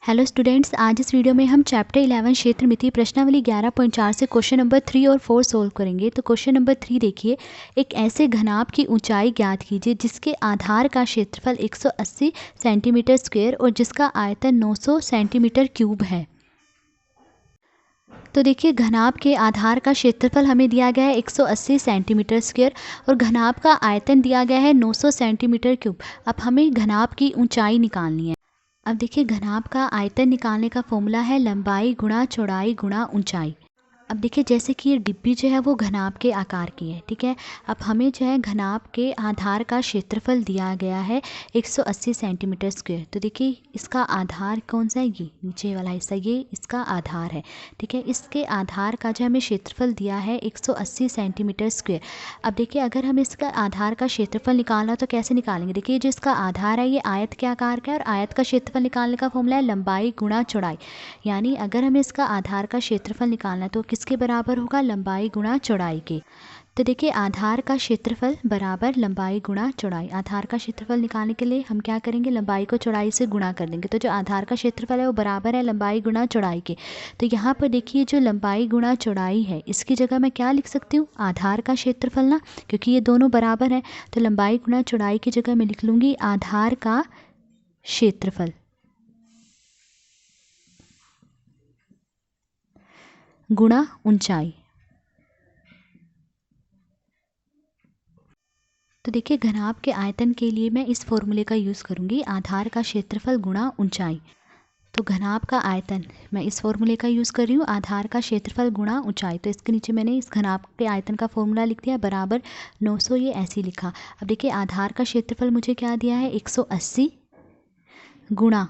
Hello students, आज इस video में हम चैप्टर 11 क्षेत्र मिति प्रश्नावली 11.4 से क्वेश्चन नंबर 3 और 4 सोल्व करेंगे। तो क्वेश्चन नंबर 3 देखिए, एक ऐसे घनाभ की ऊंचाई ज्ञात कीजिए जिसके आधार का क्षेत्रफल 180 सेंटीमीटर स्क्वायर और जिसका आयतन 900 सेंटीमीटर क्यूब है। तो देखिए, घनाभ के आधार का क्षेत्रफल हमें दिया गया है 180 सेंटीमीटर स्क्वायर और घनाभ का आयतन दिया गया है 900 सेंटीमीटर क्यूब। अब हमें घनाभ की ऊंचाई निकालनी है। अब देखिए, घनाभ का आयतन निकालने का फॉर्मूला है लंबाई गुणा चौड़ाई गुणा ऊंचाई। अब देखिए, जैसे कि ये डिब्बी जो है वो घनाभ के आकार की है, ठीक है। अब हमें जो है घनाभ के आधार का क्षेत्रफल दिया गया है 180 सेंटीमीटर स्क्वायर। तो देखिए, इसका आधार कौन सा है, ये नीचे वाला हिस्सा, ये इसका आधार है, ठीक है। इसके आधार का जो हमें क्षेत्रफल दिया है 180 सेंटीमीटर स्क्वायर। अब देखिए, अगर हमें इसका आधार का क्षेत्रफल निकालना तो कैसे निकालेंगे। देखिए, जो इसका आधार है ये आयत के आकार का है और आयत का क्षेत्रफल निकालने का फॉर्मूला है लंबाई गुणा चौड़ाई। यानी अगर हमें इसका आधार का क्षेत्रफल निकालना है तो किसके बराबर होगा, लंबाई गुणा चौड़ाई के। तो देखिए, आधार का क्षेत्रफल बराबर लंबाई गुणा चौड़ाई। आधार का क्षेत्रफल निकालने के लिए हम क्या करेंगे, लंबाई को चौड़ाई से गुणा कर देंगे। तो जो आधार का क्षेत्रफल है वो बराबर है लंबाई गुणा चौड़ाई के। तो यहाँ पर देखिए, जो लंबाई गुणा चौड़ाई है इसकी जगह मैं क्या लिख सकती हूँ, आधार का क्षेत्रफल ना, क्योंकि ये दोनों बराबर है। तो लंबाई गुणा चौड़ाई की जगह मैं लिख लूँगी आधार का क्षेत्रफल गुणा ऊंचाई। तो देखिए, घनाभ के आयतन के लिए मैं इस फॉर्मूले का यूज़ करूँगी, आधार का क्षेत्रफल गुणा ऊंचाई। तो घनाभ का आयतन मैं इस फॉर्मूले का यूज़ कर रही हूँ, आधार का क्षेत्रफल गुणा ऊंचाई। तो इसके नीचे मैंने इस घनाभ के आयतन का फॉर्मूला लिख दिया बराबर 900, ये ऐसे ही लिखा। अब देखिए, आधार का क्षेत्रफल मुझे क्या दिया है 180 गुणा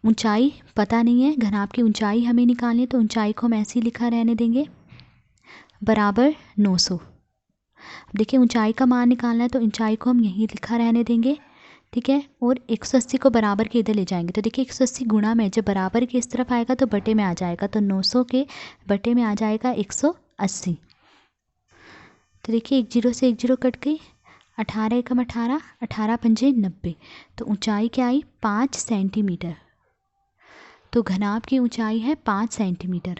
ऊंचाई पता नहीं है, घनाभ की ऊंचाई हमें निकालनी है तो ऊंचाई को हम ऐसे ही लिखा रहने देंगे बराबर 900। अब देखिए, ऊंचाई का मान निकालना है तो ऊंचाई को हम यहीं लिखा रहने देंगे, ठीक है। और 180 को बराबर के इधर ले जाएंगे। तो देखिए, 180 गुणा में जब बराबर के इस तरफ आएगा तो बटे में आ जाएगा, तो 900 के बटे में आ जाएगा 180। तो देखिए, एक जीरो से एक जीरो कट गई, 18 एकम 18, 18 पंजे 90। तो ऊंचाई क्या आई, 5 सेंटीमीटर। तो घनाभ की ऊंचाई है 5 सेंटीमीटर।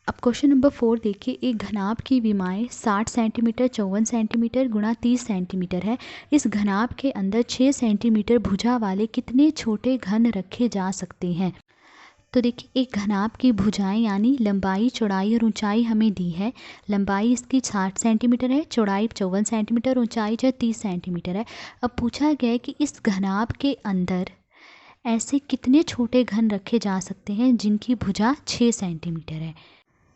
अब क्वेश्चन नंबर 4 देखिए, एक घनाभ की विमाएँ 60 सेंटीमीटर 54 सेंटीमीटर गुणा 30 सेंटीमीटर है। इस घनाभ के अंदर 6 सेंटीमीटर भुजा वाले कितने छोटे घन रखे जा सकते हैं। तो देखिए, एक घनाभ की भुजाएं यानी लंबाई चौड़ाई और ऊंचाई हमें दी है। लंबाई इसकी 60 सेंटीमीटर है, चौड़ाई 54 सेंटीमीटर, ऊंचाई जो 30 सेंटीमीटर है। अब पूछा गया है कि इस घनाभ के अंदर ऐसे कितने छोटे घन रखे जा सकते हैं जिनकी भुजा 6 सेंटीमीटर है।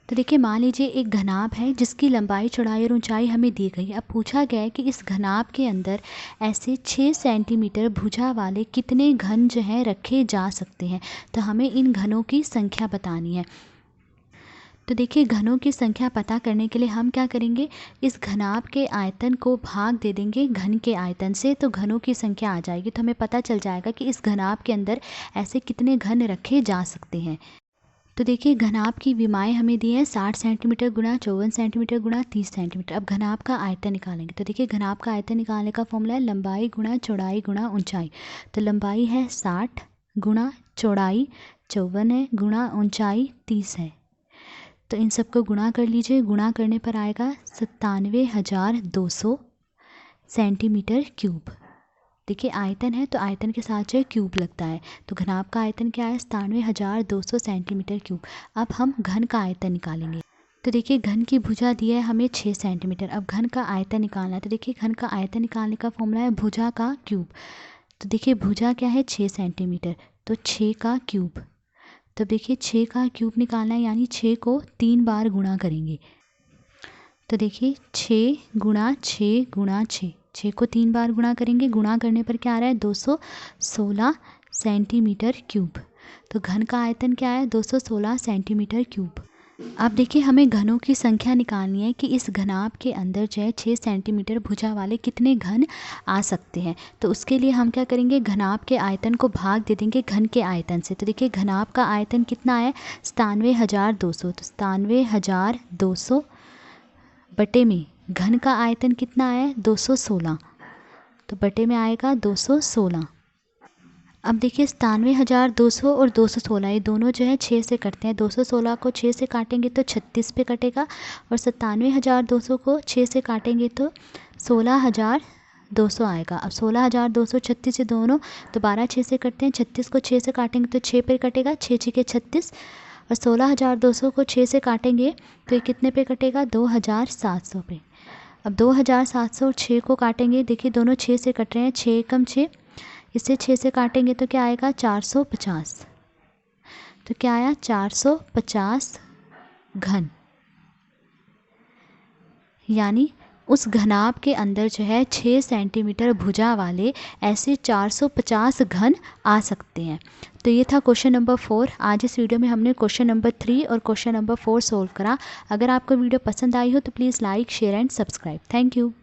तो देखिए, मान लीजिए एक घनाभ है जिसकी लंबाई चौड़ाई और ऊंचाई हमें दी गई है। अब पूछा गया है कि इस घनाभ के अंदर ऐसे 6 सेंटीमीटर भुजा वाले कितने घन जो हैं रखे जा सकते हैं। तो हमें इन घनों की संख्या बतानी है। तो देखिए, घनों की संख्या पता करने के लिए हम क्या करेंगे, इस घनाभ के आयतन को भाग दे देंगे घन के आयतन से, तो घनों की संख्या आ जाएगी। तो हमें पता चल जाएगा कि इस घनाभ के अंदर ऐसे कितने घन रखे जा सकते हैं। तो देखिए, घनाभ की विमाएँ हमें दी है 60 सेंटीमीटर गुणा 54 सेंटीमीटर गुणा 30 सेंटीमीटर। अब घनाभ का आयतन निकालेंगे। तो देखिए, घनाभ का आयतन निकालने का फॉर्मूला है लंबाई गुणा चौड़ाई गुणा ऊंचाई। तो लंबाई है 60 गुणा चौड़ाई 54 है गुणा ऊंचाई 30 है। तो इन सबको गुणा कर लीजिए, गुणा करने पर आएगा 97,200 सेंटीमीटर क्यूब। देखिए, आयतन है तो आयतन के साथ जो है क्यूब लगता है। तो घनाभ का आयतन क्या है, 97,200 सेंटीमीटर क्यूब। अब हम घन का आयतन निकालेंगे। तो देखिए, घन की भुजा दी है हमें 6 सेंटीमीटर। अब घन का आयतन निकालना है। तो देखिए, घन का आयतन निकालने का फॉर्मूला है भुजा का क्यूब। तो देखिए, भुजा क्या है 6 सेंटीमीटर, तो 6 का क्यूब। तो देखिए, 6 का क्यूब निकालना है यानी 6 को 3 बार गुणा करेंगे। तो देखिए, 6 गुणा 6 गुणा 6, 6 को 3 बार गुणा करेंगे। गुणा करने पर क्या आ रहा है, 216 सेंटीमीटर क्यूब। तो घन का आयतन क्या है, 216 सेंटीमीटर क्यूब। अब देखिए, हमें घनों की संख्या निकालनी है कि इस घनाभ के अंदर जो है 6 सेंटीमीटर भुजा वाले कितने घन आ सकते हैं। तो उसके लिए हम क्या करेंगे, घनाभ के आयतन को भाग दे देंगे घन के आयतन से। तो देखिए, घनाभ का आयतन कितना है, 97,200। तो 97,200 बटे में घन का आयतन कितना है, 216। तो बटे में आएगा 216। अब देखिए 97,200 और 216 ये दोनों जो है 6 से कटते हैं। 216 को 6 से काटेंगे तो 36 पे कटेगा और 97,200 को 6 से काटेंगे तो 16,200 आएगा। अब 16,200 36 ये दोनों दोबारा 6 से कटते हैं। 36 को 6 से काटेंगे तो 6 पे कटेगा, 6 6 36 और 16,200 को 6 से काटेंगे तो ये कितने पे कटेगा, 2,700 पे। अब 2,700 और 6 को काटेंगे, देखिए दोनों 6 से कट रहे हैं, 6 कम 6, इसे 6 से काटेंगे तो क्या आएगा, 450। तो क्या आया, 450 घन। यानी उस घनाभ के अंदर जो है 6 सेंटीमीटर भुजा वाले ऐसे 450 घन आ सकते हैं। तो ये था क्वेश्चन नंबर 4। आज इस वीडियो में हमने क्वेश्चन नंबर 3 और क्वेश्चन नंबर 4 सोल्व करा। अगर आपको वीडियो पसंद आई हो तो please like, share and subscribe. Thank you.